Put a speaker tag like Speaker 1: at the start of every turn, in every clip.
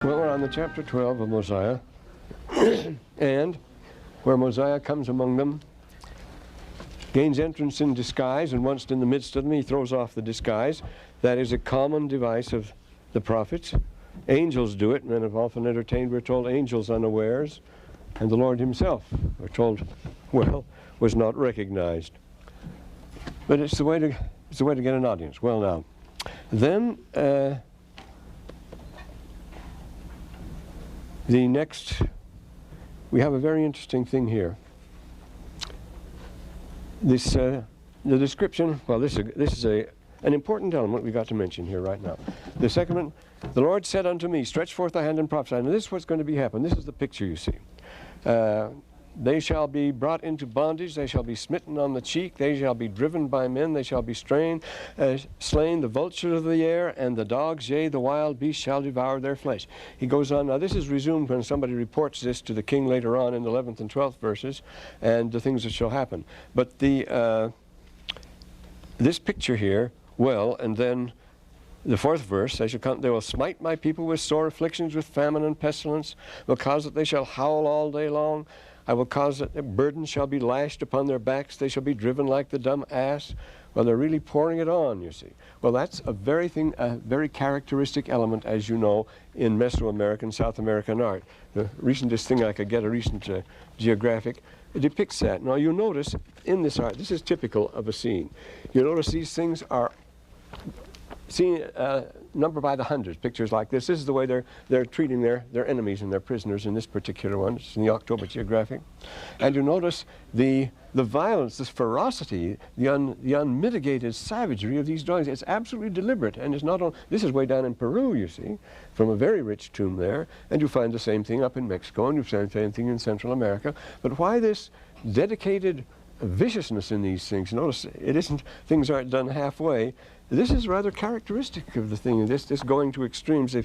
Speaker 1: Well, we're on the chapter 12 of Mosiah, and where Mosiah comes among them, gains entrance in disguise, and once in the midst of them, he throws off the disguise. That is a common device of the prophets. Angels do it. Men have often entertained, we're told, angels unawares, and the Lord himself, we're told, well, was not recognized. But it's the way to get an audience. Well, now, then the next, we have a very interesting thing here. This, the description, well, this is an important element we've got to mention here right now. The second one, the Lord said unto me, stretch forth thy hand and prophesy. And this is what's going to be happen. This is the picture you see. They shall be brought into bondage, they shall be smitten on the cheek, they shall be driven by men, they shall be slain, the vulture of the air, and the dogs, yea, the wild beasts shall devour their flesh. He goes on. Now this is resumed when somebody reports this to the king later on in the 11th and 12th verses, and the things that shall happen. But this picture here, well, and then the 4th verse, they will smite my people with sore afflictions, with famine and pestilence, will cause that they shall howl all day long. I will cause that their burdens shall be lashed upon their backs. They shall be driven like the dumb ass. Well, they're really pouring it on, you see. Well, that's a very characteristic element, as you know, in Mesoamerican, South American art. The recentest thing I could get, a recent geographic, depicts that. Now, you notice in this art, this is typical of a scene. You notice these things are seen number by the hundreds, pictures like this. This is the way they're treating their enemies and their prisoners in this particular one. It's in the October Geographic. And you notice the violence, this ferocity, the unmitigated savagery of these drawings. It's absolutely deliberate, and it's not on. This is way down in Peru, you see, from a very rich tomb there, and you find the same thing up in Mexico, and you find the same thing in Central America. But why this dedicated viciousness in these things? Notice it isn't, things aren't done halfway. This is rather characteristic of the thing, this going to extremes.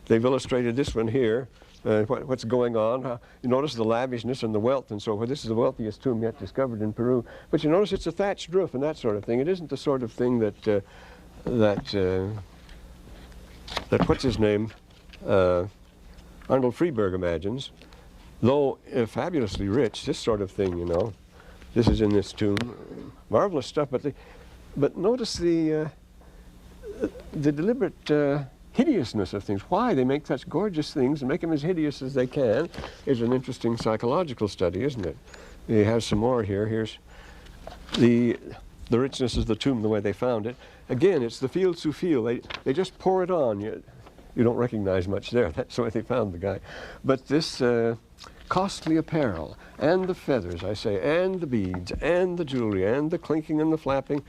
Speaker 1: They've illustrated this one here, what's going on. You notice the lavishness and the wealth and so forth. This is the wealthiest tomb yet discovered in Peru. But you notice it's a thatched roof and that sort of thing. It isn't the sort of thing that what's his name, Arnold Freeberg imagines. Though fabulously rich, this sort of thing, you know. This is in this tomb. Marvelous stuff, but notice the deliberate hideousness of things. Why they make such gorgeous things and make them as hideous as they can is an interesting psychological study, isn't it? He has some more here. Here's the richness of the tomb, the way they found it. Again, it's the fields who feel. They just pour it on. You don't recognize much there. That's the way they found the guy. But this costly apparel, and the feathers, I say, and the beads, and the jewelry, and the clinking and the flapping.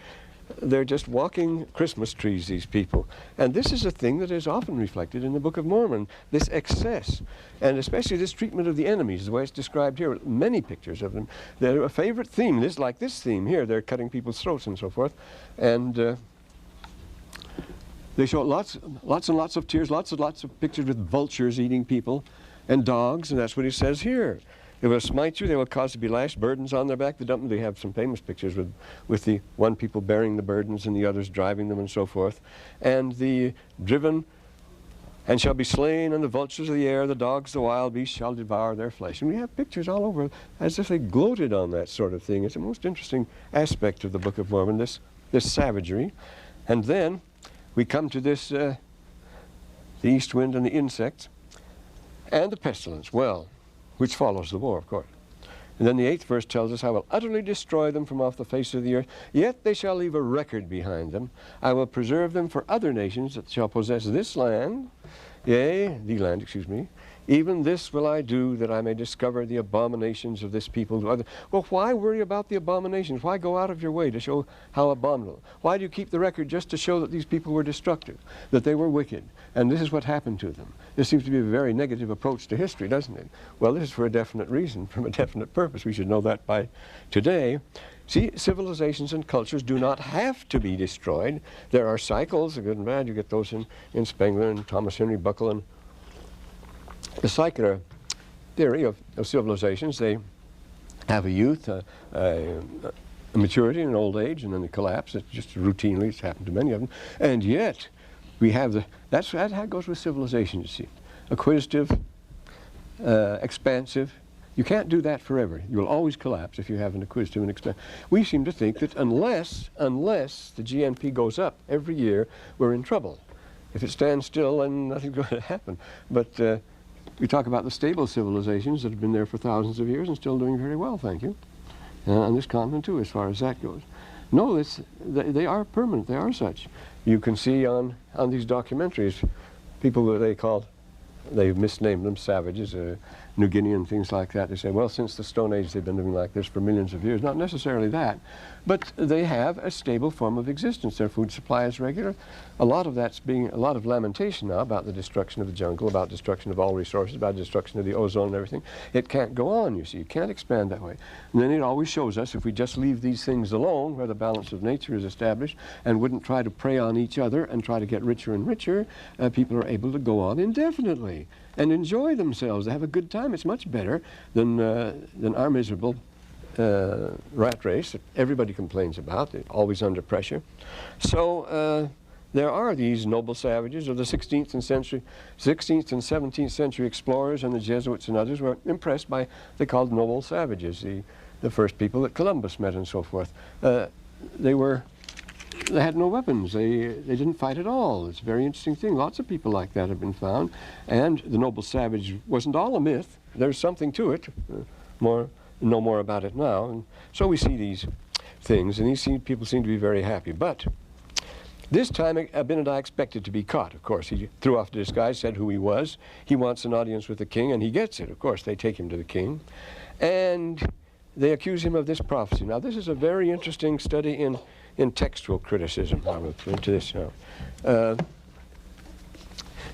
Speaker 1: They're just walking Christmas trees, these people. And this is a thing that is often reflected in the Book of Mormon, this excess, and especially this treatment of the enemies, the way it's described here. Many pictures of them. They're a favorite theme, like this theme here. They're cutting people's throats and so forth. And they show lots and lots of tears, lots of pictures with vultures eating people, and dogs, and that's what he says here. They will smite you, they will cause to be lashed, burdens on their back. They have some famous pictures with the one people bearing the burdens and the others driving them and so forth. And the driven and shall be slain, and the vultures of the air, the dogs, the wild beasts shall devour their flesh. And we have pictures all over as if they gloated on that sort of thing. It's a most interesting aspect of the Book of Mormon, this savagery. And then we come to this, the east wind and the insects, and the pestilence. Well, which follows the war, of course. And then the 8th verse tells us, I will utterly destroy them from off the face of the earth, yet they shall leave a record behind them. I will preserve them for other nations that shall possess this land, yea, the land, excuse me. Even this will I do, that I may discover the abominations of this people to others. Well, why worry about the abominations? Why go out of your way to show how abominable? Why do you keep the record just to show that these people were destructive, that they were wicked, and this is what happened to them? This seems to be a very negative approach to history, doesn't it? Well, this is for a definite reason, from a definite purpose. We should know that by today. See, civilizations and cultures do not have to be destroyed. There are cycles, the good and bad. You get those in Spengler and Thomas Henry Buckle and the circular theory of civilizations. They have a youth, a maturity, and an old age, and then they collapse. It's just routinely, it's happened to many of them. And yet, we have that's how it goes with civilization, you see. acquisitive, expansive. You can't do that forever. You will always collapse if you have an acquisitive and expansive. We seem to think that unless the GNP goes up every year, we're in trouble. If it stands still, then nothing's going to happen. But we talk about the stable civilizations that have been there for thousands of years and still doing very well, thank you. On this continent too, as far as that goes. No, they are permanent. They are such. You can see on these documentaries, people that they've misnamed them savages, New Guinea and things like that. They say, well, since the Stone Age they've been living like this for millions of years. Not necessarily that, but they have a stable form of existence. Their food supply is regular. A lot of that's being, a lot of lamentation now about the destruction of the jungle, about destruction of all resources, about destruction of the ozone and everything. It can't go on, you see. You can't expand that way. And then it always shows us if we just leave these things alone, where the balance of nature is established, and wouldn't try to prey on each other and try to get richer and richer, people are able to go on indefinitely and enjoy themselves. They have a good time. It's much better than our miserable rat race that everybody complains about. They're always under pressure. So there are these noble savages of the 16th and 17th century explorers, and the Jesuits and others were impressed by, they called noble savages, the first people that Columbus met and so forth. They had no weapons. They didn't fight at all. It's a very interesting thing. Lots of people like that have been found. And the noble savage wasn't all a myth. There's something to it. Know more about it now. And so we see these things, and these people seem to be very happy. But this time, Abinadi expected to be caught. Of course, he threw off the disguise, said who he was. He wants an audience with the king, and he gets it. Of course, they take him to the king. And they accuse him of this prophecy. Now, this is a very interesting study in textual criticism. I will go into this now.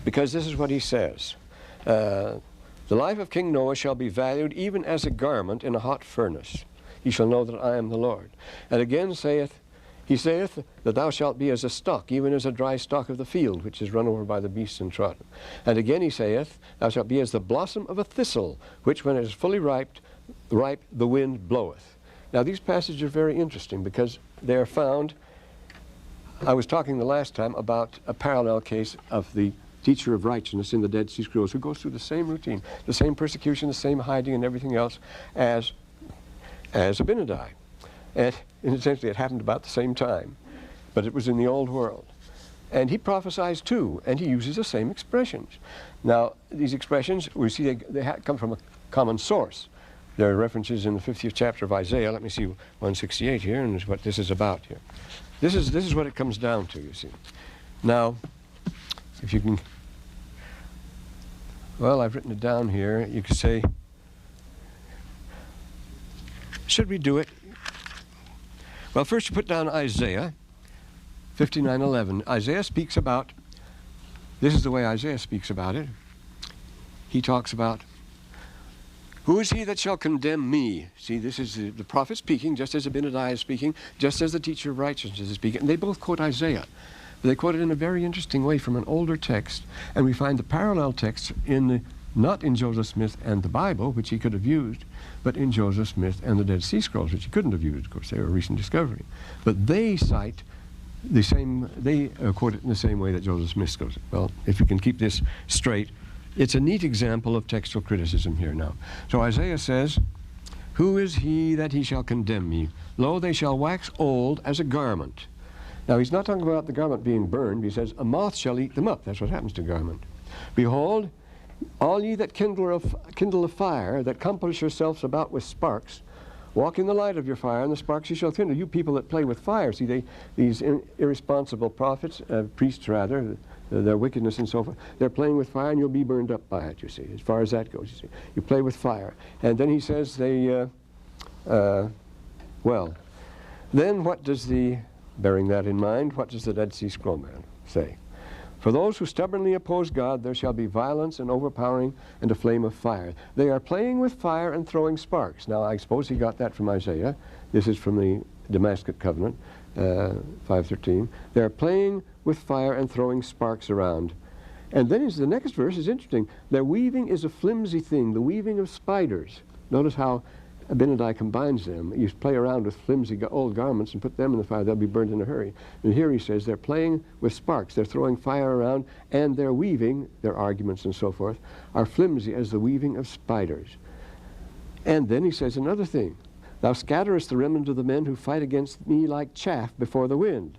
Speaker 1: Because this is what he says. The life of King Noah shall be valued even as a garment in a hot furnace. He shall know that I am the Lord. And again he saith that thou shalt be as a stock, even as a dry stalk of the field, which is run over by the beasts and trodden. And again he saith, thou shalt be as the blossom of a thistle, which when it is fully ripe, the wind bloweth. Now these passages are very interesting because they are found, I was talking the last time about a parallel case of the teacher of righteousness in the Dead Sea Scrolls who goes through the same routine, the same persecution, the same hiding and everything else as Abinadi. And essentially it happened about the same time, but it was in the old world. And he prophesies too, and he uses the same expressions. Now these expressions, we see they come from a common source. There are references in the 50th chapter of Isaiah. Let me see 168 here, and this is what this is about here. This is what it comes down to, you see. Now, if you can, well, I've written it down here. You could say, should we do it? Well, first you put down Isaiah 59:11. Isaiah speaks about, this is the way Isaiah speaks about it. He talks about, who is he that shall condemn me? See, this is the prophet speaking, just as Abinadi is speaking, just as the teacher of righteousness is speaking. And they both quote Isaiah. They quote it in a very interesting way from an older text, and we find the parallel text not in Joseph Smith and the Bible, which he could have used, but in Joseph Smith and the Dead Sea Scrolls, which he couldn't have used. Of course, they were a recent discovery. But they cite the same, they quote it in the same way that Joseph Smith goes. Well, if you can keep this straight, it's a neat example of textual criticism here now. So Isaiah says, who is he that he shall condemn me? Lo, they shall wax old as a garment. Now, he's not talking about the garment being burned. He says, a moth shall eat them up. That's what happens to a garment. Behold, all ye that kindle a fire, that compass yourselves about with sparks, walk in the light of your fire, and the sparks ye shall kindle. You people that play with fire. See, these irresponsible prophets, priests rather, their wickedness and so forth, they're playing with fire, and you'll be burned up by it, you see, as far as that goes, you see. You play with fire. And then he says well, then what does bearing that in mind, what does the Dead Sea Scroll man say? For those who stubbornly oppose God, there shall be violence and overpowering and a flame of fire. They are playing with fire and throwing sparks. Now, I suppose he got that from Isaiah. This is from the Damascus Covenant, 5:13. They are playing with fire and throwing sparks around. And then the next verse is interesting. Their weaving is a flimsy thing, the weaving of spiders. Notice how Abinadi combines them. You play around with flimsy old garments and put them in the fire, they'll be burnt in a hurry. And here he says they're playing with sparks, they're throwing fire around, and they're weaving, their arguments and so forth, are flimsy as the weaving of spiders. And then he says another thing. Thou scatterest the remnant of the men who fight against me like chaff before the wind.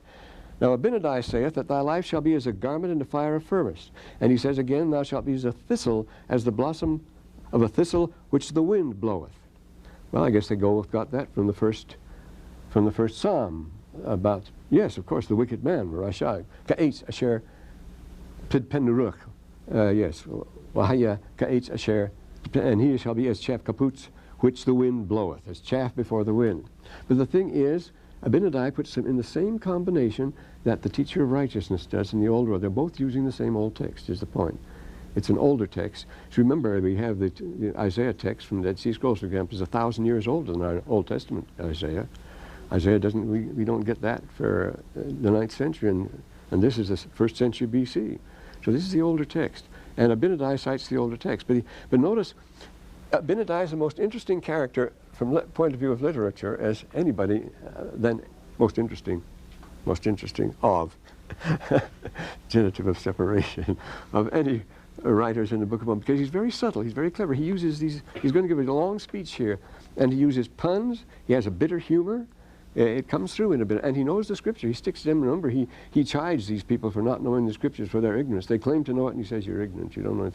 Speaker 1: Now Abinadi saith that thy life shall be as a garment in the fire of furnace. And he says again, thou shalt be as a thistle, as the blossom of a thistle which the wind bloweth. Well, I guess they got that from the first psalm about, yes, of course, the wicked man, Rashai, ka'etz asher penuruk, yes, wahaya ka'etz asher, and he shall be as chaff kaputz, which the wind bloweth, as chaff before the wind. But the thing is, Abinadi puts them in the same combination that the teacher of righteousness does in the Old World. They're both using the same old text, is the point. It's an older text. So remember, we have the Isaiah text from the Dead Sea Scrolls, for example, is 1,000 years older than our Old Testament Isaiah. Isaiah doesn't, we don't get that for the 9th century, and this is the 1st century BC. So this is the older text. And Abinadi cites the older text. But notice, Abinadi is the most interesting character from the point of view of literature as anybody, then most interesting of, genitive of separation, of any writers in the Book of Mormon, because he's very subtle, he's very clever. He uses these, he's going to give a long speech here, and he uses puns, he has a bitter humor, it comes through in a bit, and he knows the Scripture, he sticks to them. Remember, he chides these people for not knowing the Scriptures, for their ignorance. They claim to know it, and he says, you're ignorant, you don't know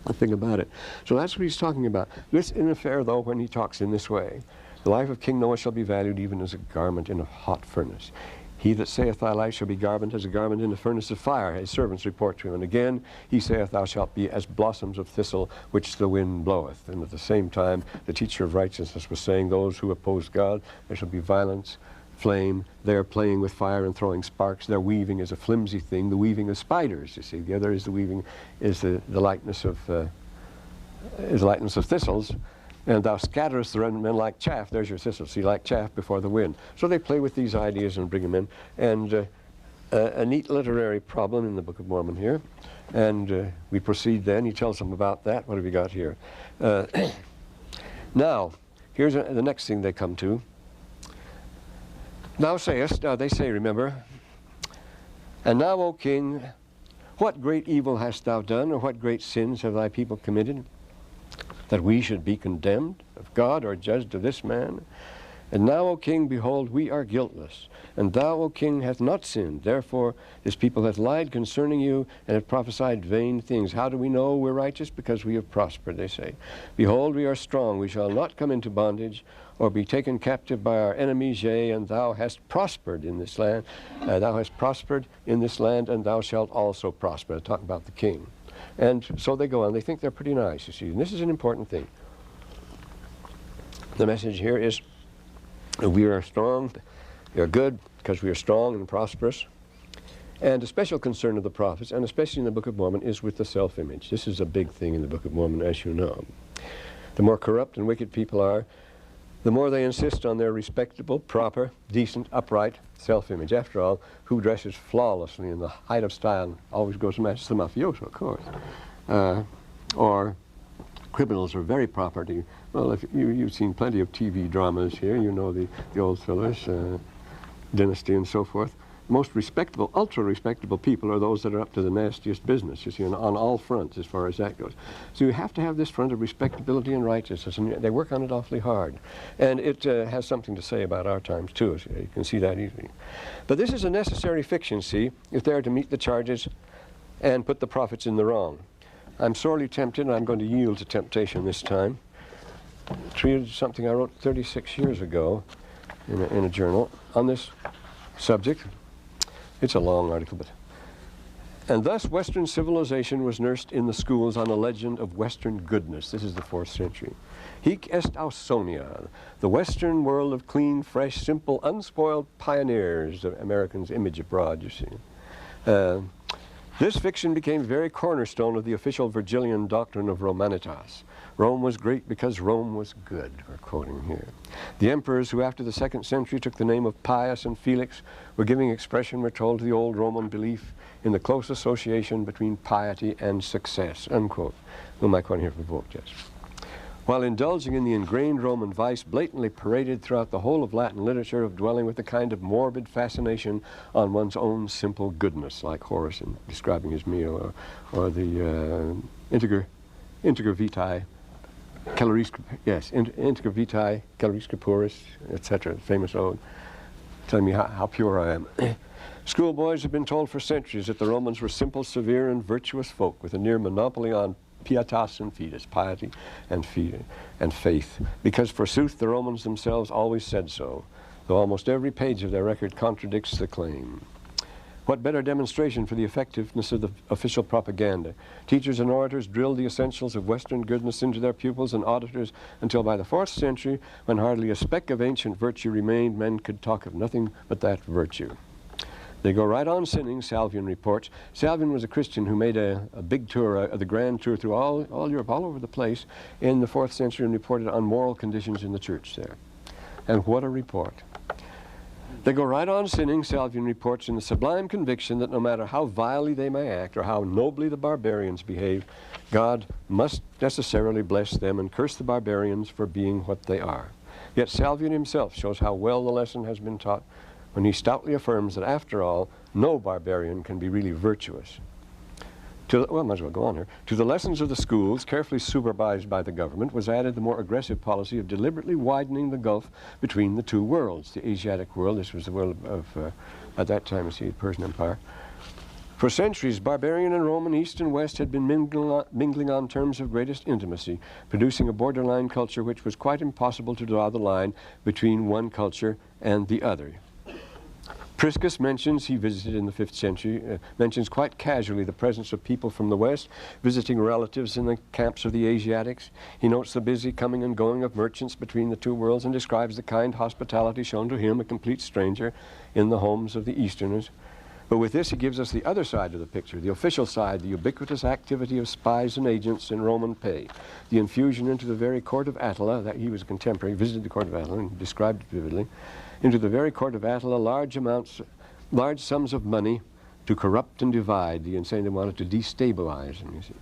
Speaker 1: anything about it. So that's what he's talking about. This in affair, though, when he talks in this way, the life of King Noah shall be valued even as a garment in a hot furnace. He that saith thy life shall be garment as a garment in the furnace of fire, his servants report to him. And again, he saith, thou shalt be as blossoms of thistle, which the wind bloweth. And at the same time, the teacher of righteousness was saying, those who oppose God, there shall be violence, flame. They're playing with fire and throwing sparks. Their weaving is a flimsy thing, the weaving of spiders, you see. The other is the weaving, is the likeness of thistles. And thou scatterest the remnant men like chaff. There's your thistle. See, like chaff before the wind. So they play with these ideas and bring them in. And a neat literary problem in the Book of Mormon here. And we proceed then. He tells them about that. What have we got here? Now, here's the next thing they come to. Now sayest, now they say, remember, and now, O king, what great evil hast thou done, or what great sins have thy people committed, that we should be condemned of God or judged of this man? And now, O king, behold, we are guiltless, and thou, O king, hast not sinned. Therefore this people hath lied concerning you, and have prophesied vain things. How do we know we're righteous? Because we have prospered, they say. Behold, we are strong, we shall not come into bondage, or be taken captive by our enemies. Yea, and thou hast prospered in this land. Thou hast prospered in this land, and thou shalt also prosper. Talking about the king. And so they go on. They think they're pretty nice, you see. And this is an important thing. The message here is that we are strong, we are good, because we are strong and prosperous. And a special concern of the prophets, and especially in the Book of Mormon, is with the self-image. This is a big thing in the Book of Mormon, as you know. The more corrupt and wicked people are, the more they insist on their respectable, proper, decent, upright self-image. After all, who dresses flawlessly in the height of style always goes to match the mafioso, of course. Or criminals are very proper to you. Well, if you've seen plenty of TV dramas here, you know the old fellas, Dynasty and so forth. Most respectable, ultra-respectable people are those that are up to the nastiest business, you see, on all fronts as far as that goes. So you have to have this front of respectability and righteousness, and they work on it awfully hard. And it has something to say about our times, too. So you can see that easily. But this is a necessary fiction, see, if they're to meet the charges and put the prophets in the wrong. I'm sorely tempted, and I'm going to yield to temptation this time. Treated something I wrote 36 years ago in a journal on this subject. It's a long article, but... And thus Western civilization was nursed in the schools on a legend of Western goodness. This is the 4th century. Hic est Ausonia, the Western world of clean, fresh, simple, unspoiled pioneers, the Americans' image abroad, you see. This fiction became very cornerstone of the official Virgilian doctrine of Romanitas. Rome was great because Rome was good, we're quoting here. The emperors who after the 2nd century took the name of Pius and Felix were giving expression, we're told, to the old Roman belief in the close association between piety and success, unquote. Who am I quoting here from Volk, yes. while indulging in the ingrained Roman vice blatantly paraded throughout the whole of Latin literature of dwelling with a kind of morbid fascination on one's own simple goodness, like Horace in describing his meal, or the integer vitae, integer vitae, calorisque puris, etc., famous ode, telling me how pure I am. Schoolboys have been told for centuries that the Romans were simple, severe, and virtuous folk with a near monopoly on pietas and fides, piety and faith, because forsooth the Romans themselves always said so, though almost every page of their record contradicts the claim. What better demonstration for the effectiveness of the official propaganda? Teachers and orators drilled the essentials of Western goodness into their pupils and auditors until by the 4th century, when hardly a speck of ancient virtue remained, men could talk of nothing but that virtue. They go right on sinning, Salvian reports. Salvian was a Christian who made a big tour, the grand tour through all Europe, all over the place in the 4th century, and reported on moral conditions in the church there. And what a report. They go right on sinning, Salvian reports, in the sublime conviction that no matter how vilely they may act or how nobly the barbarians behave, God must necessarily bless them and curse the barbarians for being what they are. Yet Salvian himself shows how well the lesson has been taught when he stoutly affirms that, after all, no barbarian can be really virtuous. Well, might as well go on here. To the lessons of the schools, carefully supervised by the government, was added the more aggressive policy of deliberately widening the gulf between the two worlds. The Asiatic world, this was the world of, at that time, the Persian Empire. For centuries, barbarian and Roman, East and West, had been mingling on terms of greatest intimacy, producing a borderline culture which was quite impossible to draw the line between one culture and the other. Priscus mentions, he visited in the 5th century, mentions quite casually the presence of people from the West visiting relatives in the camps of the Asiatics. He notes the busy coming and going of merchants between the two worlds and describes the kind hospitality shown to him, a complete stranger, in the homes of the Easterners. But with this, he gives us the other side of the picture, the official side, the ubiquitous activity of spies and agents in Roman pay, the infusion into the very court of Attila, that he was a contemporary, visited the court of Attila and described it vividly, into the very court of Attila, large sums of money to corrupt and divide the insane. They wanted to destabilize them, you see.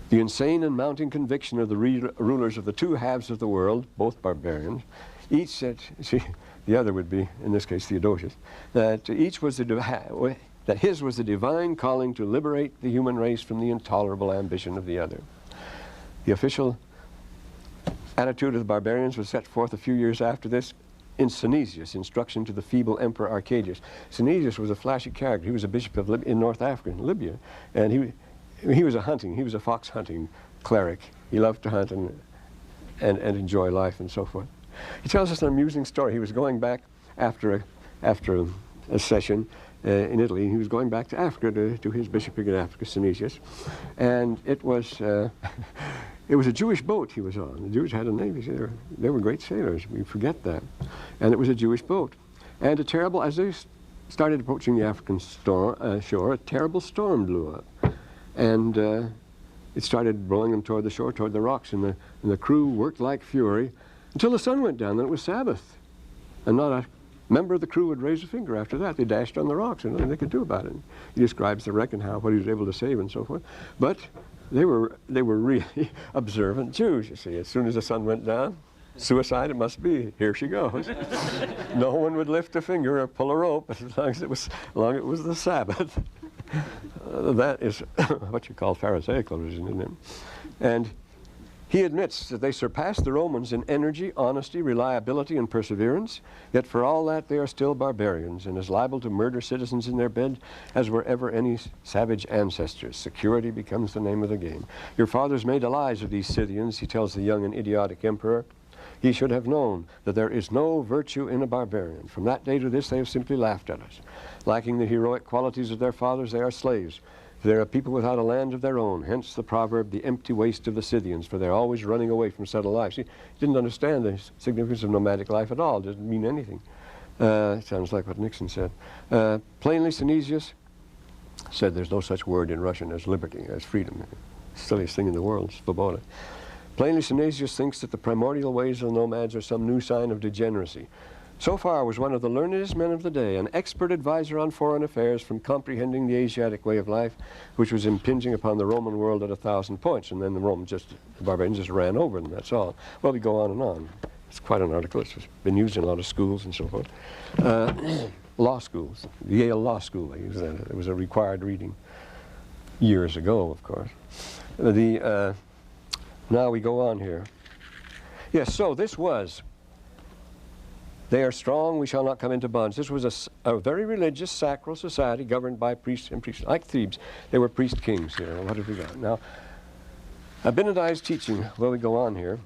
Speaker 1: The insane and mounting conviction of the rulers of the two halves of the world, both barbarians, each said, see, the other would be, in this case, Theodosius, that each was that his was the divine calling to liberate the human race from the intolerable ambition of the other. The official attitude of the barbarians was set forth a few years after this in Synesius' instruction to the feeble Emperor Arcadius. Synesius was a flashy character. He was a bishop of in North Africa, in Libya, and he was a fox hunting cleric. He loved to hunt and enjoy life and so forth. He tells us an amusing story. He was going back after a session in Italy. He was going back to Africa to his bishopric in Africa, Synesius, and it was a Jewish boat he was on. The Jews had a navy. They were great sailors. We forget that. And it was a Jewish boat. And as they started approaching the African shore, a terrible storm blew up. And it started blowing them toward the shore, toward the rocks. And the crew worked like fury until the sun went down. Then it was Sabbath. And not a member of the crew would raise a finger after that. They dashed on the rocks, and nothing they could do about it. He describes the wreck and what he was able to save and so forth. But they were really observant Jews, you see. As soon as the sun went down, suicide it must be. Here she goes. No one would lift a finger or pull a rope as long as it was the Sabbath. That is what you call Pharisaical religion, isn't it? And he admits that they surpassed the Romans in energy, honesty, reliability, and perseverance, yet for all that they are still barbarians and as liable to murder citizens in their bed as were ever any savage ancestors. Security becomes the name of the game. Your fathers made allies of these Scythians, he tells the young and idiotic emperor. He should have known that there is no virtue in a barbarian. From that day to this they have simply laughed at us. Lacking the heroic qualities of their fathers, they are slaves. They're a people without a land of their own, hence the proverb, the empty waste of the Scythians, for they're always running away from settled life. See, he didn't understand the significance of nomadic life at all. It didn't mean anything. It sounds like what Nixon said. Plainly, Synesius said there's no such word in Russian as liberty, as freedom. The silliest thing in the world, svoboda. Plainly, Synesius thinks that the primordial ways of the nomads are some new sign of degeneracy. So far was one of the learnedest men of the day, an expert advisor on foreign affairs from comprehending the Asiatic way of life, which was impinging upon the Roman world at 1,000 points. And then the barbarians just ran over them, that's all. Well, we go on and on. It's quite an article. It's been used in a lot of schools and so forth. Law schools, the Yale Law School, they used that. It was a required reading years ago, of course. Now we go on here. Yes, so this was, they are strong, we shall not come into bonds. This was a very religious, sacral society governed by priests and priests. Like Thebes, they were priest kings here. What have we got? Now, Abinadi's teaching, well, we go on here.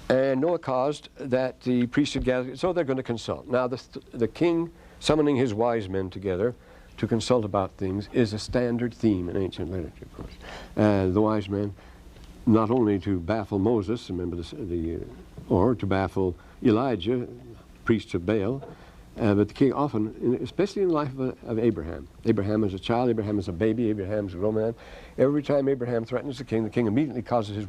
Speaker 1: And Noah caused that the priests should gather, so they're going to consult. Now, the king summoning his wise men together to consult about things is a standard theme in ancient literature, of course. The wise men, not only to baffle Moses, remember or to baffle Elijah, priests of Baal, but the king often, especially in the life of Abraham. Abraham as a child, Abraham as a baby, Abraham as a grown man. Every time Abraham threatens the king immediately calls his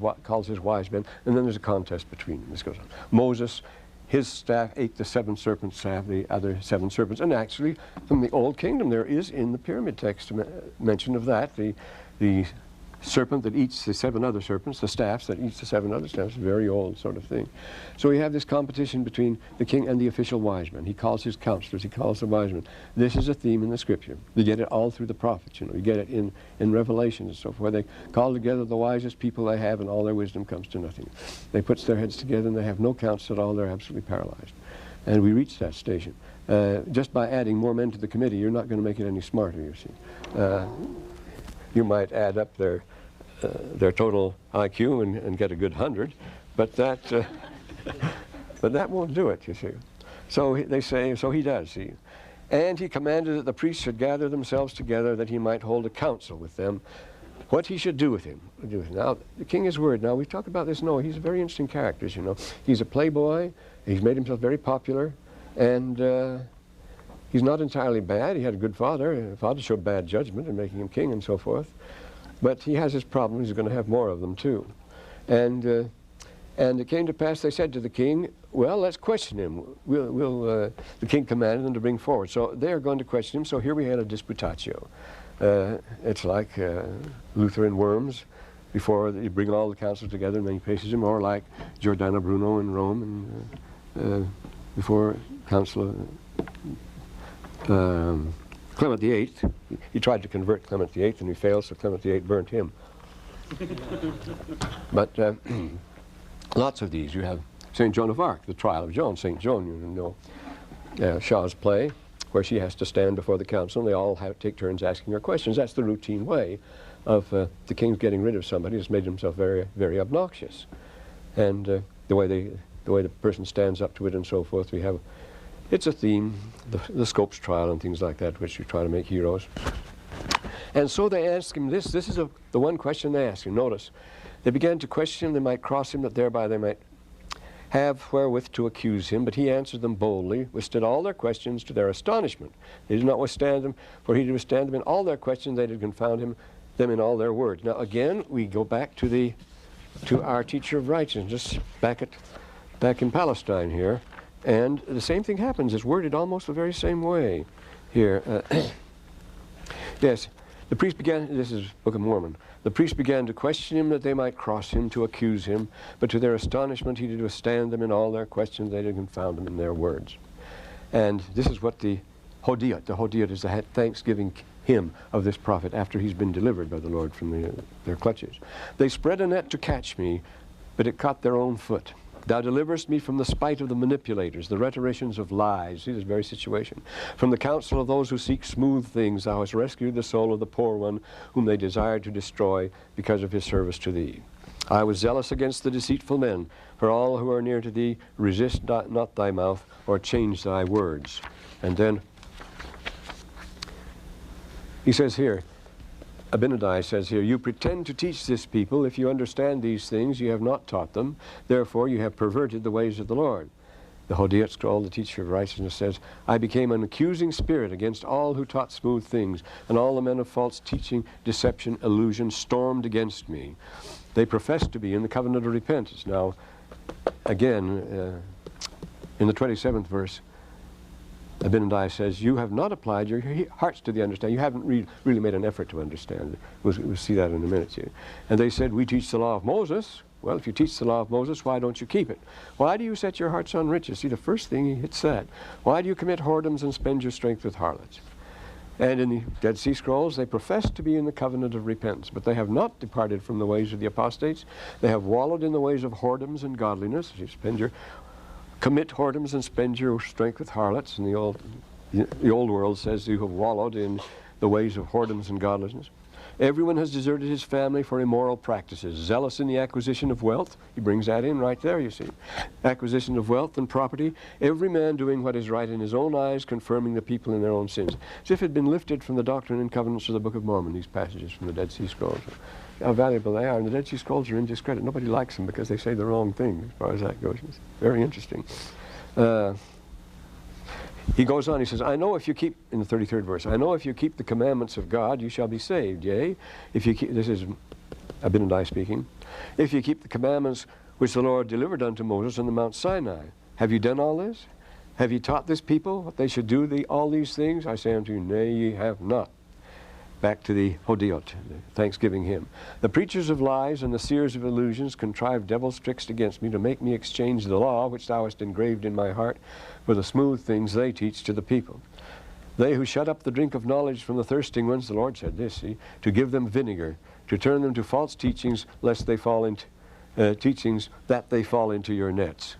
Speaker 1: wise men, and then there's a contest between them. This goes on. Moses, his staff ate the 7 serpents' staff, the other 7 serpents. And actually, from the Old Kingdom, there is in the pyramid text mention of that. The serpent that eats the 7 other serpents, the staffs that eats the 7 other staffs, very old sort of thing. So we have this competition between the king and the official wise men. He calls his counselors, he calls the wise men. This is a theme in the scripture. You get it all through the prophets, you know. You get it in Revelation and so forth, where they call together the wisest people they have and all their wisdom comes to nothing. They put their heads together and they have no counsel at all, they're absolutely paralyzed. And we reach that station. Just by adding more men to the committee, you're not going to make it any smarter, you see. You might add up their total IQ and get a good 100, but that won't do it, you see. So they say, so he does, see. And he commanded that the priests should gather themselves together that he might hold a council with them, what he should do with him. Now, the king is worried. Now, we talked about this Noah. He's a very interesting character, you know. He's a playboy. He's made himself very popular, and he's not entirely bad. He had a good father. The father showed bad judgment in making him king and so forth. But he has his problems. He's going to have more of them, too. And it came to pass, they said to the king, well, let's question him. The king commanded them to bring forward. So they're going to question him. So here we had a disputatio. It's like Luther and Worms, before you bring all the councils together and then he faces him, or like Giordano Bruno in Rome, and before Council Clement VIII. He tried to convert Clement VIII and he failed, so Clement VIII burnt him. But lots of these. You have St. Joan of Arc, the trial of Joan. St. Joan, you know, Shaw's play, where she has to stand before the council and they all take turns asking her questions. That's the routine way of the king getting rid of somebody who's made himself very, very obnoxious. And the way the person stands up to it and so forth, we have, it's a theme, the Scopes trial and things like that, which you try to make heroes. And so they ask him this. This is the one question they ask him. Notice, they began to question him. They might cross him, that thereby they might have wherewith to accuse him. But he answered them boldly, withstood all their questions to their astonishment. They did not withstand them, for he did withstand them in all their questions. They did confound them in all their words. Now again, we go back to our teacher of righteousness back in Palestine here. And the same thing happens. It's worded almost the very same way here. Yes, the priest began, this is Book of Mormon, the priest began to question him that they might cross him, to accuse him, but to their astonishment he did withstand them in all their questions, they did confound them in their words. And this is what the Hodiot is the thanksgiving hymn of this prophet after he's been delivered by the Lord from their clutches. They spread a net to catch me, but it caught their own foot. Thou deliverest me from the spite of the manipulators, the rhetoricians of lies. See this very situation. From the counsel of those who seek smooth things, thou hast rescued the soul of the poor one, whom they desired to destroy because of his service to thee. I was zealous against the deceitful men, for all who are near to thee resist not thy mouth, or change thy words. And then he says here, Abinadi says here, you pretend to teach this people. If you understand these things, you have not taught them. Therefore, you have perverted the ways of the Lord. The Hodiot scroll, the teacher of righteousness, says, I became an accusing spirit against all who taught smooth things, and all the men of false teaching, deception, illusion stormed against me. They professed to be in the covenant of repentance. Now, again, In the 27th verse, Abinadi says, you have not applied your hearts to the understanding. You haven't really made an effort to understand. We'll see that in a minute here. And they said, we teach the law of Moses. Well, if you teach the law of Moses, why don't you keep it? Why do you set your hearts on riches? See, the first thing he hits that. Why do you commit whoredoms and spend your strength with harlots? And in the Dead Sea Scrolls, they profess to be in the covenant of repentance, but they have not departed from the ways of the apostates. They have wallowed in the ways of whoredoms and godliness. You commit whoredoms and spend your strength with harlots. And the old world says you have wallowed in the ways of whoredoms and godliness. Everyone has deserted his family for immoral practices, zealous in the acquisition of wealth. He brings that in right there, you see. Acquisition of wealth and property, every man doing what is right in his own eyes, confirming the people in their own sins. As if it had been lifted from the Doctrine and Covenants of the Book of Mormon, these passages from the Dead Sea Scrolls. How valuable they are, and the Dead Sea Scrolls are in discredit. Nobody likes them because they say the wrong thing, as far as that goes. It's very interesting. He goes on, he says, I know if you keep, in the 33rd verse, I know if you keep the commandments of God, you shall be saved, yea. If you keep, this is Abinadi speaking, if you keep the commandments which the Lord delivered unto Moses on the Mount Sinai. Have you done all this? Have you taught this people what they should do, all these things? I say unto you, nay, ye have not. Back to the Hodiot, the Thanksgiving hymn. The preachers of lies and the seers of illusions contrive devil's tricks against me to make me exchange the law which thou hast engraved in my heart for the smooth things they teach to the people. They who shut up the drink of knowledge from the thirsting ones, the Lord said this, see, to give them vinegar, to turn them to false teachings, lest they fall into teachings that they fall into your nets.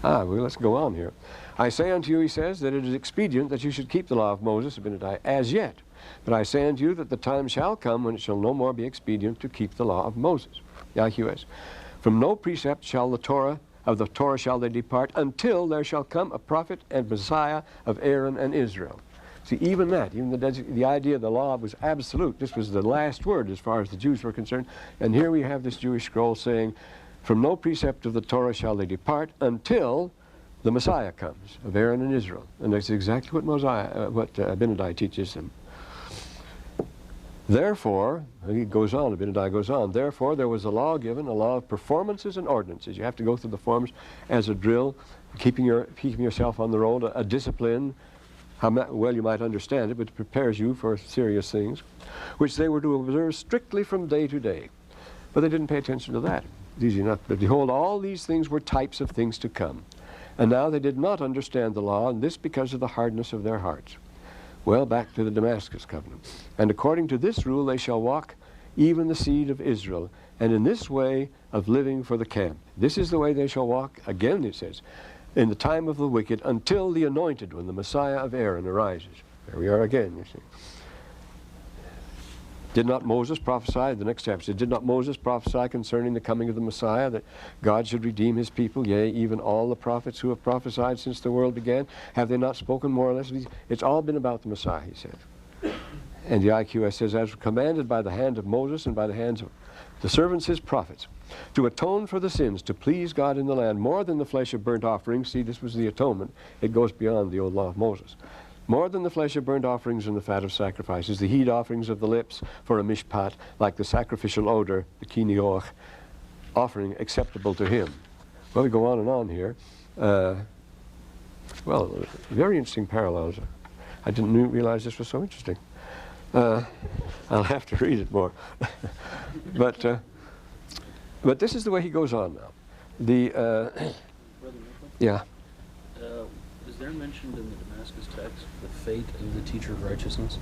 Speaker 1: Well, let's go on here. I say unto you, he says, that it is expedient that you should keep the law of Moses, Abinadi, as yet. But I say unto you that the time shall come when it shall no more be expedient to keep the law of Moses. Yahuwah. From no precept shall the Torah shall they depart, until there shall come a prophet and Messiah of Aaron and Israel. See, even that, even the idea of the law was absolute. This was the last word as far as the Jews were concerned. And here we have this Jewish scroll saying, from no precept of the Torah shall they depart until the Messiah comes of Aaron and Israel. And that's exactly what Abinadi teaches them. Therefore, he goes on, Abinadi goes on, therefore there was a law given, a law of performances and ordinances. You have to go through the forms as a drill, keeping yourself on the road, a discipline, how well you might understand it, but it prepares you for serious things, which they were to observe strictly from day to day. But they didn't pay attention to that. It's easy enough. But behold, all these things were types of things to come. And now they did not understand the law, and this because of the hardness of their hearts. Well, back to the Damascus covenant. And according to this rule they shall walk, even the seed of Israel, and in this way of living for the camp. This is the way they shall walk, again it says, in the time of the wicked, until the anointed one, the Messiah of Aaron, arises. There we are again, you see. Did not Moses prophesy, the next chapter says, did not Moses prophesy concerning the coming of the Messiah, that God should redeem his people? Yea, even all the prophets who have prophesied since the world began, have they not spoken more or less? It's all been about the Messiah, he said. And the IQS says, as commanded by the hand of Moses and by the hands of the servants his prophets, to atone for the sins, to please God in the land, more than the flesh of burnt offerings. See, this was the atonement. It goes beyond the old law of Moses. More than the flesh of burnt offerings and the fat of sacrifices, the heat offerings of the lips for a mishpat, like the sacrificial odor, the kinioch, offering acceptable to him. Well, we go on and on here. Well, very interesting parallels. I didn't realize this was so interesting. I'll have to read it more. But this is the way he goes on now.
Speaker 2: Brother Nibley?
Speaker 1: Yeah.
Speaker 2: Is there mentioned in the Damascus text the fate of the teacher of righteousness?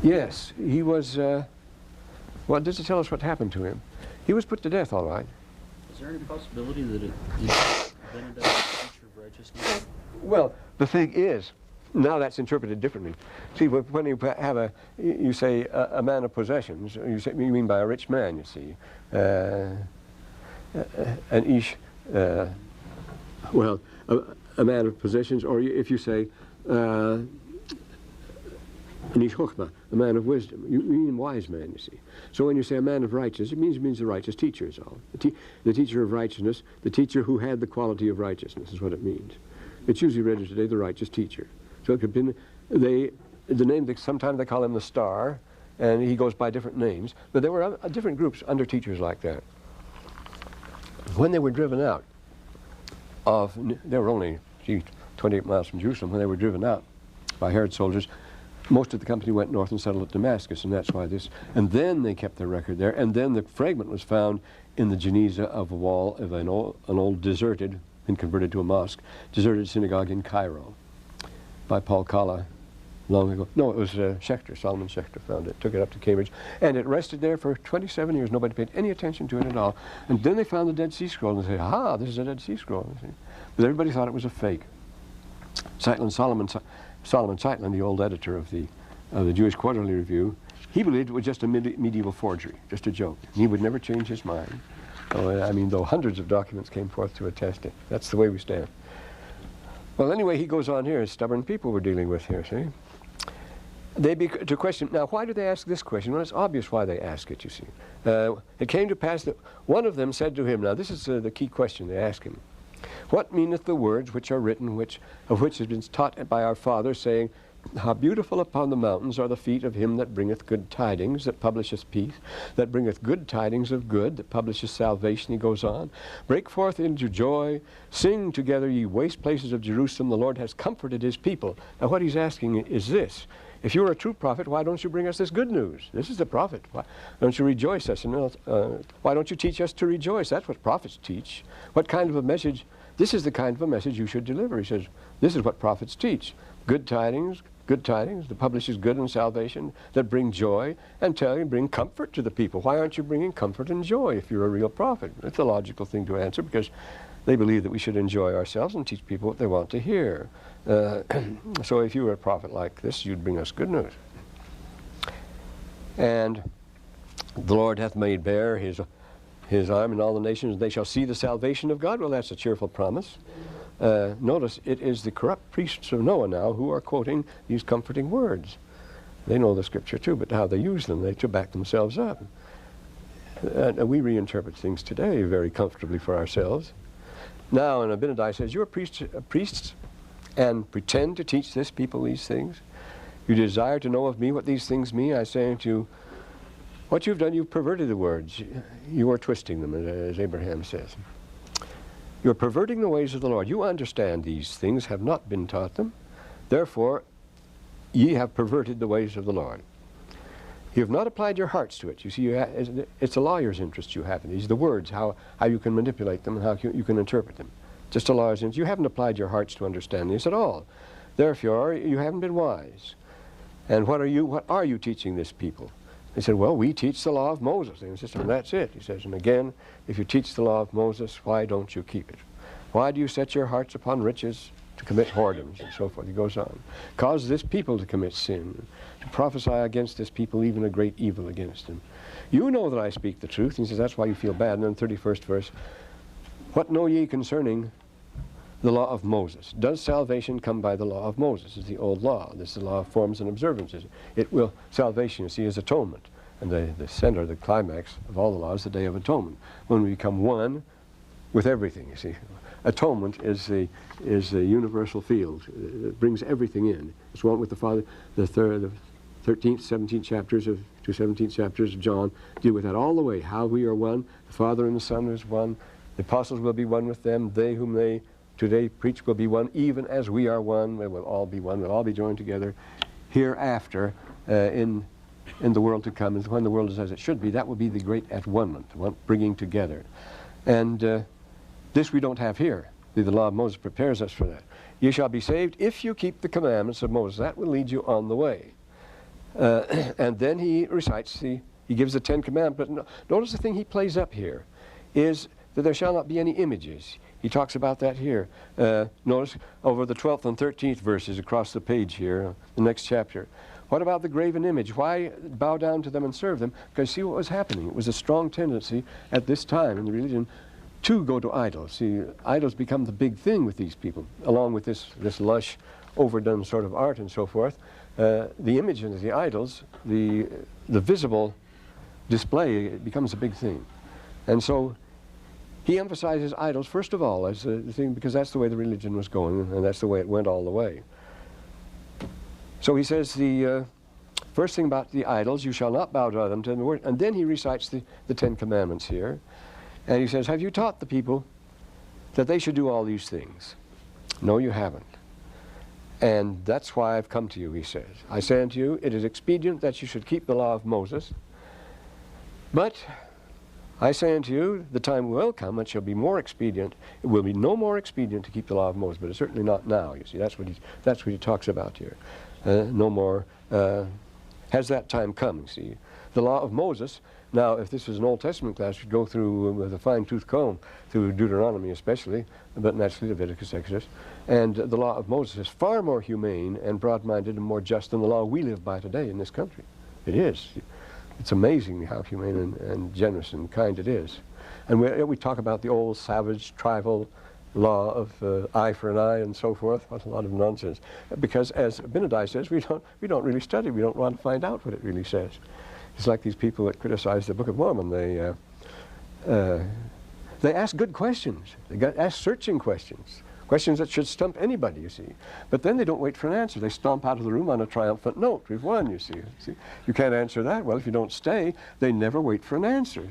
Speaker 1: Yes, he was, well, does it tell us what happened to him? He was put to death, all right.
Speaker 2: Is there any possibility that it is Abinadi, the teacher of righteousness?
Speaker 1: Well, the thing is, now that's interpreted differently. See, when you have you say a man of possessions, you mean by a rich man, you see. An ish, well, a man of possessions, or if you say an ish chokhmah, a man of wisdom, you mean wise man, you see. So when you say a man of righteousness, it means a righteous teacher is all. The teacher of righteousness, the teacher who had the quality of righteousness is what it means. It's usually read as today the righteous teacher. So it could be the name, sometimes they call him the Star, and he goes by different names. But there were different groups under teachers like that. When they were driven out, they were only 28 miles from Jerusalem when they were driven out by Herod's soldiers. Most of the company went north and settled at Damascus, and that's why this. And then they kept their record there. And then the fragment was found in the Geniza of a wall of an old deserted, and converted to a mosque, deserted synagogue in Cairo by Paul Kalla long ago. No, it was Schechter, Solomon Schechter found it, took it up to Cambridge, and it rested there for 27 years. Nobody paid any attention to it at all. And then they found the Dead Sea Scroll and they said, aha, this is a Dead Sea Scroll. But everybody thought it was a fake. Solomon Zeitlin, the old editor of the Jewish Quarterly Review, he believed it was just a medieval forgery, just a joke. He would never change his mind. I mean, though hundreds of documents came forth to attest it. That's the way we stand. Well, anyway, he goes on here. Stubborn people we're dealing with here, see? To question, now why do they ask this question? Well, it's obvious why they ask it, you see. It came to pass that one of them said to him, now this is the key question they ask him, what meaneth the words which are written, of which has been taught by our fathers, saying, how beautiful upon the mountains are the feet of him that bringeth good tidings, that publisheth peace, that bringeth good tidings of good, that publisheth salvation, he goes on. Break forth into joy, sing together, ye waste places of Jerusalem, the Lord has comforted his people. Now what he's asking is this, if you're a true prophet, why don't you bring us this good news? This is the prophet. Why don't you rejoice us? And, why don't you teach us to rejoice? That's what prophets teach. What kind of a message? This is the kind of a message you should deliver. He says, this is what prophets teach. Good tidings that publishes good and salvation, that bring joy, and bring comfort to the people. Why aren't you bringing comfort and joy if you're a real prophet? It's a logical thing to answer, because they believe that we should enjoy ourselves and teach people what they want to hear. So if you were a prophet like this, you'd bring us good news. And the Lord hath made bare his arm in all the nations, and they shall see the salvation of God. Well, that's a cheerful promise. Notice it is the corrupt priests of Noah now who are quoting these comforting words. They know the scripture too, but how they use them, to back themselves up. And we reinterpret things today very comfortably for ourselves. Now, and Abinadi says, you are priests and pretend to teach this people these things. You desire to know of me what these things mean. I say unto you, what you've done, you've perverted the words. You are twisting them, as Abraham says. You're perverting the ways of the Lord. You understand these things, have not been taught them. Therefore, ye have perverted the ways of the Lord. You have not applied your hearts to it. You see, it's a lawyer's interest you have in these, the words, how you can manipulate them and how you can interpret them. Just a lawyer's interest. You haven't applied your hearts to understand these at all. Therefore, you haven't been wise. And what are you teaching this people? They said, well, we teach the law of Moses. And he says, and that's it. He says, and again, if you teach the law of Moses, why don't you keep it? Why do you set your hearts upon riches to commit whoredoms and so forth? He goes on. Cause this people to commit sin, to prophesy against this people even a great evil against them. You know that I speak the truth. And he says, that's why you feel bad. And then 31st verse, what know ye concerning the law of Moses? Does salvation come by the law of Moses? It's the old law. This is the law of forms and observances. Salvation, you see, is atonement. And the center, the climax of all the laws, the Day of Atonement. When we become one with everything, you see. Atonement is the universal field. It brings everything in. It's one with the Father. The 13th, 17th chapters of 17th chapters of John deal with that all the way. How we are one. The Father and the Son is one. The apostles will be one with them. They whom they today preach will be one, even as we are one. We will all be one. We'll all be joined together hereafter in the world to come. And when the world is as it should be, that will be the great at-one-ment, the bringing together. And this we don't have here. The law of Moses prepares us for that. You shall be saved if you keep the commandments of Moses. That will lead you on the way. And then he recites, he gives the 10 Commandments. But notice the thing he plays up here is that there shall not be any images. He talks about that here. Notice over the 12th and 13th verses across the page here, the next chapter. What about the graven image? Why bow down to them and serve them? Because see what was happening. It was a strong tendency at this time in the religion to go to idols. See, idols become the big thing with these people, along with this lush, overdone sort of art and so forth. The image and the idols, the visible display, it becomes a big thing. And so he emphasizes idols, first of all, as the thing, because that's the way the religion was going, and that's the way it went all the way. So he says the first thing about the idols, you shall not bow to them, to the word, and then he recites the 10 Commandments here. And he says, have you taught the people that they should do all these things. No, you haven't. And that's why I've come to you, he says. I say unto you, it is expedient that you should keep the law of Moses. But I say unto you, the time will come, it shall be more expedient. It will be no more expedient to keep the law of Moses, but it's certainly not now, you see. That's what he talks about here. No more, has that time come, you see. The law of Moses, now if this was an Old Testament class, we'd go through with a fine-tooth comb, through Deuteronomy especially, but naturally Leviticus, Exodus. And the law of Moses is far more humane and broad-minded and more just than the law we live by today in this country. It is. It's amazing how humane and generous and kind it is. And we talk about the old savage tribal law of eye for an eye and so forth. What a lot of nonsense. Because as Abinadi says, we don't really study. We don't want to find out what it really says. It's like these people that criticize the Book of Mormon. They ask good questions. They ask searching questions. Questions that should stump anybody, you see. But then they don't wait for an answer. They stomp out of the room on a triumphant note. We've won, you see. You can't answer that. Well, if you don't stay, they never wait for an answer.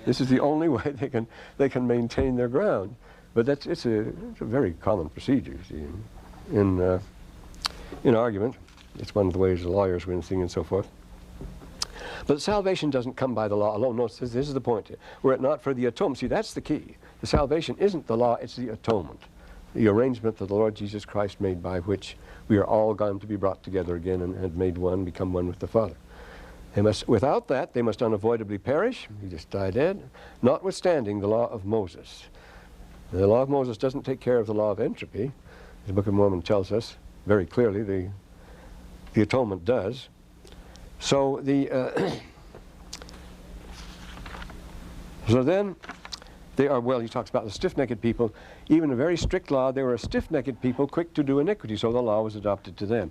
Speaker 1: This is the only way they can maintain their ground. But it's a very common procedure, you see, in argument. It's one of the ways the lawyers win things and so forth. But salvation doesn't come by the law alone. No, this is the point here. Were it not for the atonement, see, that's the key. The salvation isn't the law, it's the atonement. The arrangement that the Lord Jesus Christ made by which we are all going to be brought together again and made one, become one with the Father. Without that, they must unavoidably perish. He just died dead. Notwithstanding the law of Moses. The law of Moses doesn't take care of the law of entropy. The Book of Mormon tells us very clearly the atonement does. So so then they are, well, he talks about the stiff-necked people. Even a very strict law, they were a stiff-necked people, quick to do iniquity, so the law was adopted to them.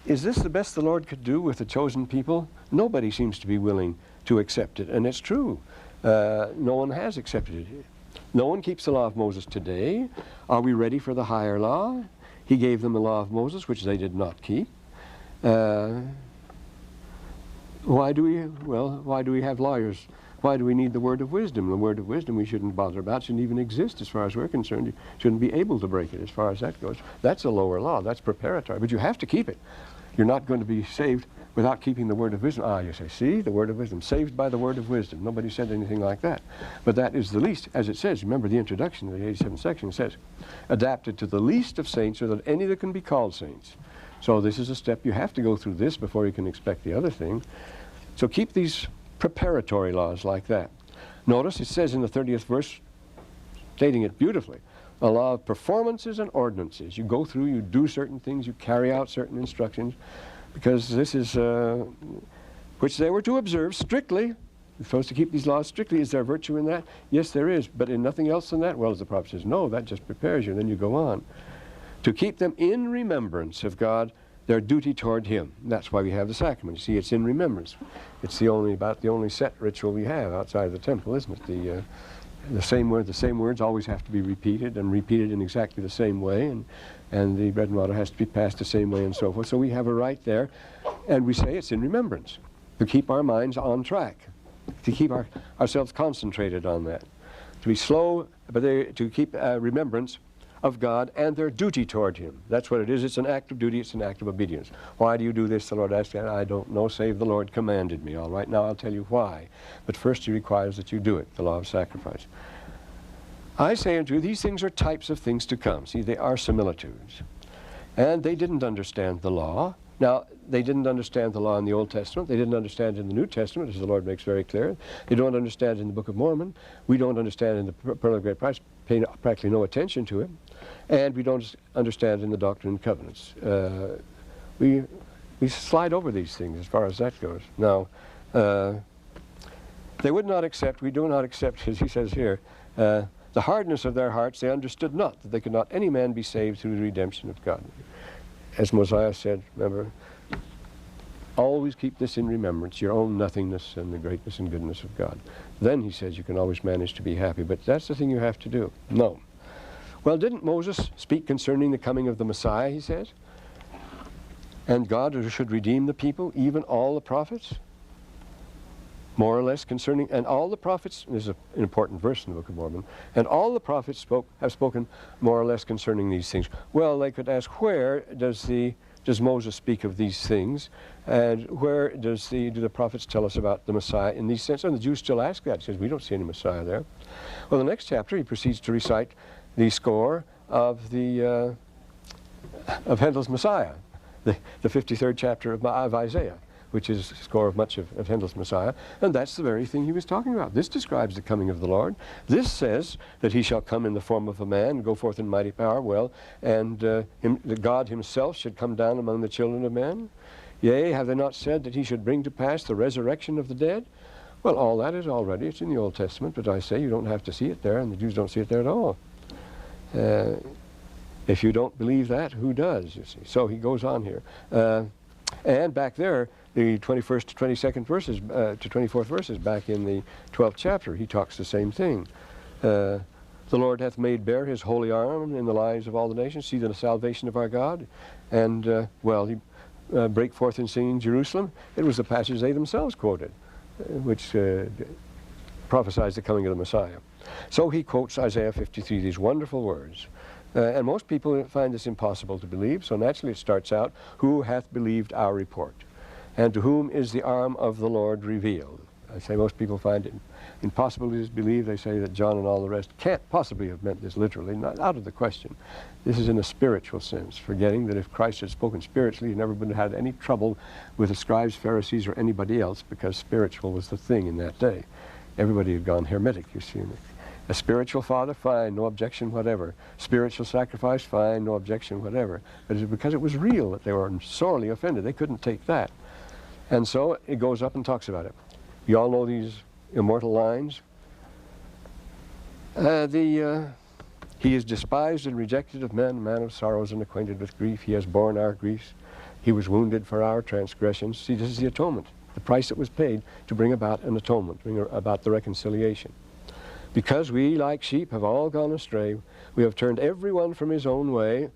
Speaker 1: Is this the best the Lord could do with the chosen people? Nobody seems to be willing to accept it, and it's true. No one has accepted it. No one keeps the law of Moses today. Are we ready for the higher law? He gave them the law of Moses, which they did not keep. Why do we have lawyers? Why do we need the word of wisdom? The word of wisdom we shouldn't bother about, shouldn't even exist as far as we're concerned. You shouldn't be able to break it as far as that goes. That's a lower law. That's preparatory. But you have to keep it. You're not going to be saved without keeping the word of wisdom. Ah, you say, see, the word of wisdom. Saved by the word of wisdom. Nobody said anything like that. But that is the least, as it says. Remember the introduction of the 87th section. It says, adapted to the least of saints, so that any that can be called saints. So this is a step. You have to go through this before you can expect the other thing. So keep these preparatory laws like that. Notice it says in the 30th verse, stating it beautifully, a law of performances and ordinances. You go through, you do certain things, you carry out certain instructions, because this is, which they were to observe strictly. You're supposed to keep these laws strictly. Is there virtue in that? Yes, there is, but in nothing else than that? Well, as the prophet says, no, that just prepares you, and then you go on. To keep them in remembrance of God, their duty toward Him. That's why we have the sacrament. You see, it's in remembrance. It's about the only set ritual we have outside of the temple, isn't it? The same words always have to be repeated, and repeated in exactly the same way, and the bread and water has to be passed the same way and so forth. So we have a right there, and we say it's in remembrance, to keep our minds on track, to keep ourselves concentrated on that, to be slow, but to keep remembrance of God and their duty toward Him. That's what it is. It's an act of duty. It's an act of obedience. Why do you do this? The Lord asked. I don't know, save the Lord commanded me. All right, now I'll tell you why. But first He requires that you do it, the law of sacrifice. I say unto you, these things are types of things to come. See, they are similitudes. And they didn't understand the law. Now, they didn't understand the law in the Old Testament. They didn't understand it in the New Testament, as the Lord makes very clear. They don't understand it in the Book of Mormon. We don't understand it in the Pearl of Great Price, pay practically no attention to it. And we don't understand it in the Doctrine and Covenants. We slide over these things as far as that goes. Now, they would not accept, we do not accept, as he says here, the hardness of their hearts. They understood not that they could not any man be saved through the redemption of God. As Mosiah said, remember, always keep this in remembrance, your own nothingness and the greatness and goodness of God. Then, he says, you can always manage to be happy. But that's the thing you have to do. No. Well, didn't Moses speak concerning the coming of the Messiah, he says? And God should redeem the people, even all the prophets? more or less concerning, and all the prophets, this is an important verse in the Book of Mormon, and all the prophets have spoken more or less concerning these things. Well, they could ask, where does Moses speak of these things, and where do the prophets tell us about the Messiah in these sense? And the Jews still ask that. He says, we don't see any Messiah there. Well, the next chapter, he proceeds to recite the score of Handel's Messiah, the 53rd chapter of Isaiah, which is the score of much of Handel's Messiah, and that's the very thing he was talking about. This describes the coming of the Lord. This says that he shall come in the form of a man, and go forth in mighty power, well, and that God himself should come down among the children of men. Yea, have they not said that he should bring to pass the resurrection of the dead? Well, all that is already, it's in the Old Testament, but I say you don't have to see it there, and the Jews don't see it there at all. If you don't believe that, who does, you see? So he goes on here. And back there, the 21st to 22nd verses, to 24th verses, back in the 12th chapter, he talks the same thing. The Lord hath made bare his holy arm in the lives of all the nations, see the salvation of our God. And, well, he break forth in singing Jerusalem. It was the passage they themselves quoted, which prophesies the coming of the Messiah. So he quotes Isaiah 53, these wonderful words. And most people find this impossible to believe, so naturally it starts out, who hath believed our report? And to whom is the arm of the Lord revealed? I say most people find it impossible to believe. They say that John and all the rest can't possibly have meant this literally, not out of the question. This is in a spiritual sense, forgetting that if Christ had spoken spiritually, he never would have had any trouble with the scribes, Pharisees, or anybody else, because spiritual was the thing in that day. Everybody had gone Hermetic, you see. A spiritual father, fine, no objection whatever. Spiritual sacrifice, fine, no objection whatever. But it's because it was real that they were sorely offended. They couldn't take that. And so it goes up and talks about it. You all know these immortal lines. He is despised and rejected of men, a man of sorrows and acquainted with grief. He has borne our griefs. He was wounded for our transgressions. See, this is the atonement, the price that was paid to bring about an atonement, bring about the reconciliation. Because we, like sheep, have all gone astray, we have turned every one from his own way.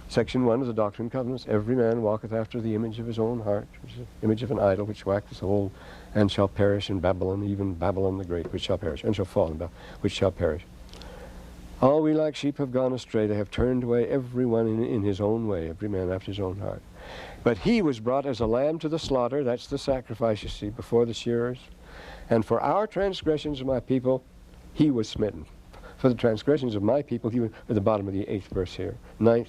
Speaker 1: Section 1 of the Doctrine and Covenants, every man walketh after the image of his own heart, which is the image of an idol, which waxeth old, and shall perish in Babylon, even Babylon the Great, which shall perish, and shall fall in Babylon, which shall perish. All we like sheep have gone astray, they have turned away every one in his own way, every man after his own heart. But he was brought as a lamb to the slaughter, that's the sacrifice, you see, before the shearers. And for our transgressions of my people, he was smitten. For the transgressions of my people, he was, at the bottom of the 8th verse here. 9th,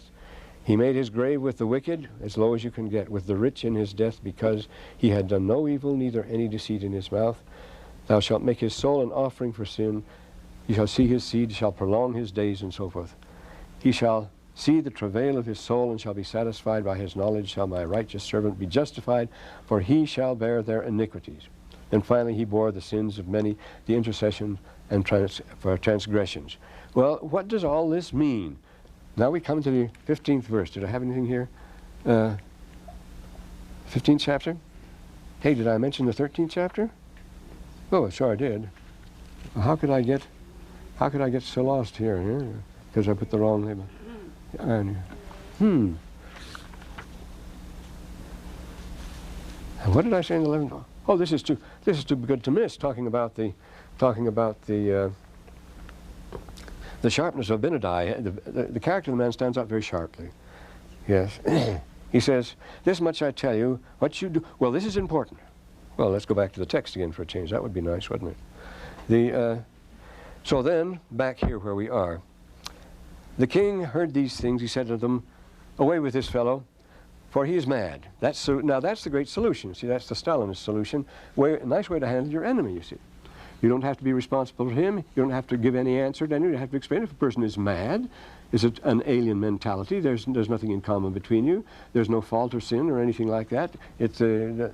Speaker 1: he made his grave with the wicked, as low as you can get, with the rich in his death, because he had done no evil, neither any deceit in his mouth. Thou shalt make his soul an offering for sin. You shall see his seed, shall prolong his days, and so forth. He shall see the travail of his soul, and shall be satisfied. By his knowledge shall my righteous servant be justified, for he shall bear their iniquities. And finally, he bore the sins of many, the intercession and for transgressions. Well, what does all this mean? Now we come to the 15th verse. Did I have anything here? 15th chapter? Hey, did I mention the 13th chapter? Oh, sure I did. Well, how could I get so lost here? Because I put the wrong label. And what did I say in the 11th? Oh, this is too good to miss. Talking about the sharpness of Abinadi. The character of the man stands out very sharply. Yes. He says, this much I tell you, what you do. Well, this is important. Well, let's go back to the text again for a change. That would be nice, wouldn't it? So then, back here where we are. The king heard these things. He said to them, away with this fellow, for he is mad. Now that's the great solution. See, that's the Stalinist solution. A nice way to handle your enemy, you see. You don't have to be responsible for him. You don't have to give any answer to anyone. You have to explain if a person is mad. Is it an alien mentality? There's nothing in common between you. There's no fault or sin or anything like that. It's the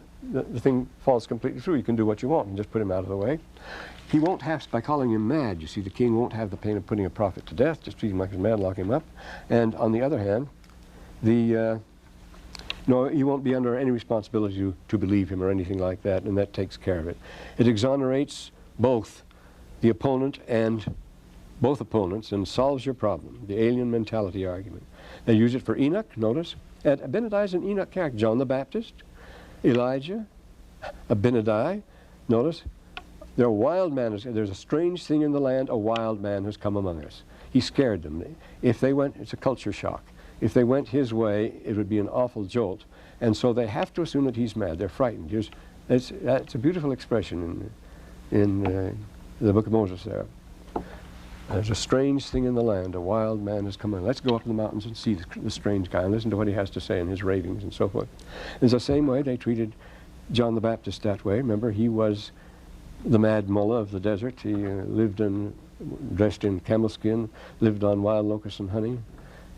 Speaker 1: thing falls completely through. You can do what you want and just put him out of the way. He won't have, by calling him mad, you see, the king won't have the pain of putting a prophet to death. Just treat him like he's mad, lock him up. And on the other hand, no, he won't be under any responsibility to believe him or anything like that, and that takes care of it. It exonerates both the opponent and both opponents and solves your problem, the alien mentality argument. They use it for Enoch, notice. And Abinadi is an Enoch character. John the Baptist, Elijah, Abinadi, Notice, there's a strange thing in the land, a wild man has come among us. He scared them. If they went, it's a culture shock. If they went his way, it would be an awful jolt. And so they have to assume that he's mad. They're frightened. That's a beautiful expression in the book of Moses there. There's a strange thing in the land, a wild man has come in. Let's go up in the mountains and see the strange guy and listen to what he has to say and his ravings and so forth. It's the same way they treated John the Baptist that way. Remember, he was the mad mullah of the desert. He dressed in camel skin, lived on wild locusts and honey.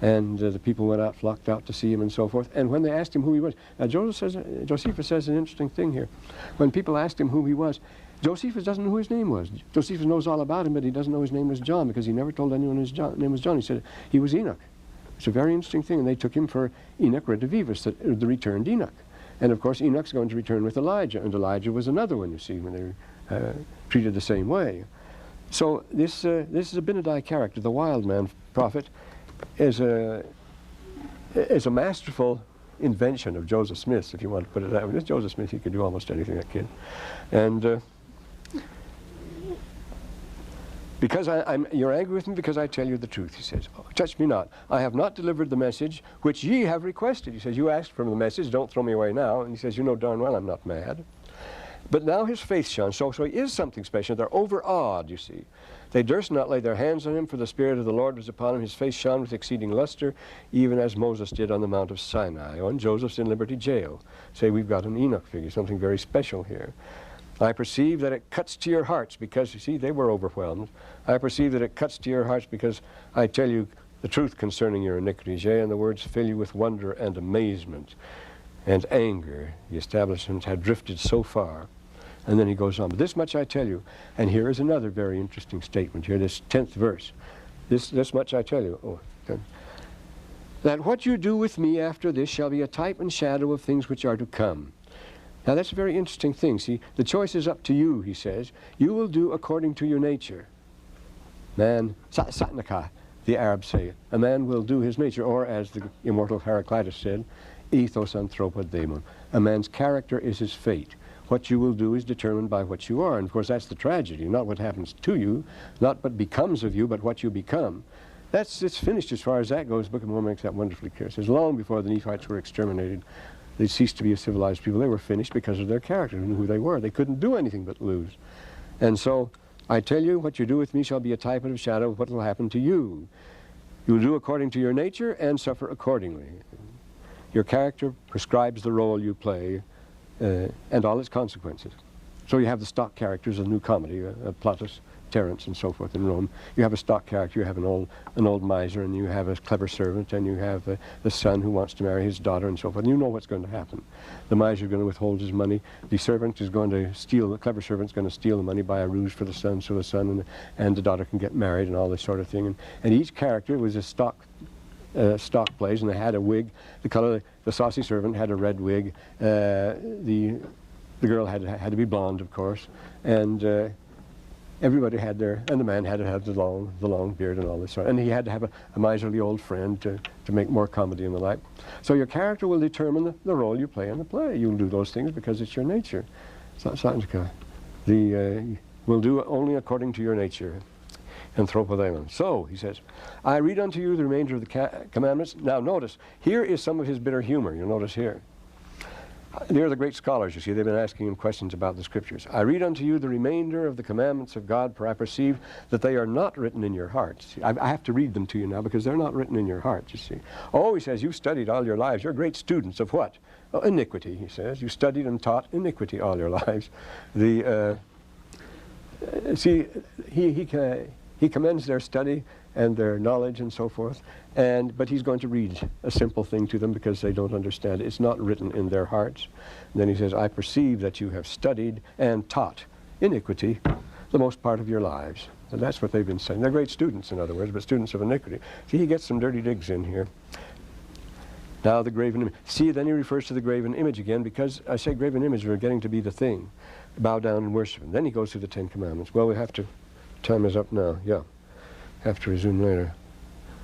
Speaker 1: And the people went out, flocked out to see him and so forth. And when they asked him who he was, now Josephus says an interesting thing here. When people asked him who he was, Josephus doesn't know who his name was. Josephus knows all about him, but he doesn't know his name was John because he never told anyone his name was John. He said he was Enoch. It's a very interesting thing, and they took him for Enoch Redivivus, the returned Enoch. And of course, Enoch's going to return with Elijah, and Elijah was another one, you see, when they were treated the same way. So this is Abinadi character, the wild man prophet, is a masterful invention of Joseph Smith's, if you want to put it that way. This Joseph Smith, he could do almost anything, that kid. And because you're angry with me because I tell you the truth, he says. Oh, touch me not. I have not delivered the message which ye have requested. He says, you asked for the message, don't throw me away now. And he says, you know darn well I'm not mad. But now his faith shone, so he is something special. They're overawed, you see. They durst not lay their hands on him, for the Spirit of the Lord was upon him. His face shone with exceeding luster, even as Moses did on the Mount of Sinai. Oh, and Joseph's in Liberty Jail. Say, we've got an Enoch figure, something very special here. I perceive that it cuts to your hearts because, you see, they were overwhelmed. I perceive that it cuts to your hearts because I tell you the truth concerning your iniquities, yea, and the words fill you with wonder and amazement and anger. The establishment had drifted so far. And then he goes on, but this much I tell you, and here is another very interesting statement here, this 10th verse. This much I tell you, that what you do with me after this shall be a type and shadow of things which are to come. Now that's a very interesting thing. See, the choice is up to you, he says. You will do according to your nature. Man, satnaka, the Arabs say. A man will do his nature, or as the immortal Heraclitus said, ethos anthropodaemon. A man's character is his fate. What you will do is determined by what you are. And of course that's the tragedy, not what happens to you, not what becomes of you, but what you become. It's finished as far as that goes. The Book of Mormon makes that wonderfully clear. It says long before the Nephites were exterminated, they ceased to be a civilized people. They were finished because of their character, who knew who they were. They couldn't do anything but lose. And so, I tell you, what you do with me shall be a type and a shadow of what will happen to you. You will do according to your nature and suffer accordingly. Your character prescribes the role you play and all its consequences. So you have the stock characters of the new comedy, Plautus, Terence, and so forth in Rome. You have a stock character, you have an old miser, and you have a clever servant, and you have the son who wants to marry his daughter, and so forth. And you know what's going to happen. The miser is going to withhold his money. The servant is going to steal, the clever servant is going to steal the money by a ruse for the son, so the son and the daughter can get married and all this sort of thing. And each character was a stock plays, and they had a wig. The color, the saucy servant had a red wig. The girl had to be blonde, of course, and everybody had and the man had to have the long beard and all this sort. And he had to have a miserly old friend to make more comedy and the like. So your character will determine the role you play in the play. You'll do those things because it's your nature. Will do only according to your nature. Anthropodaemon. So, he says, I read unto you the remainder of the commandments. Now notice, here is some of his bitter humor. You'll notice here. They're the great scholars, you see. They've been asking him questions about the scriptures. I read unto you the remainder of the commandments of God, for I perceive that they are not written in your hearts. See, I have to read them to you now because they're not written in your hearts, you see. Oh, he says, you've studied all your lives. You're great students of what? Oh, iniquity, he says. You studied and taught iniquity all your lives. See, he commends their study and their knowledge and so forth, but he's going to read a simple thing to them because they don't understand it. It's not written in their hearts. And then he says, I perceive that you have studied and taught iniquity the most part of your lives. And that's what they've been saying. They're great students, in other words, but students of iniquity. See, he gets some dirty digs in here. Now the graven image. See, then he refers to the graven image again because I say graven image are getting to be the thing. Bow down and worship him. Then he goes through the 10 Commandments. Well, we have to, time is up now, yeah. Have to resume later.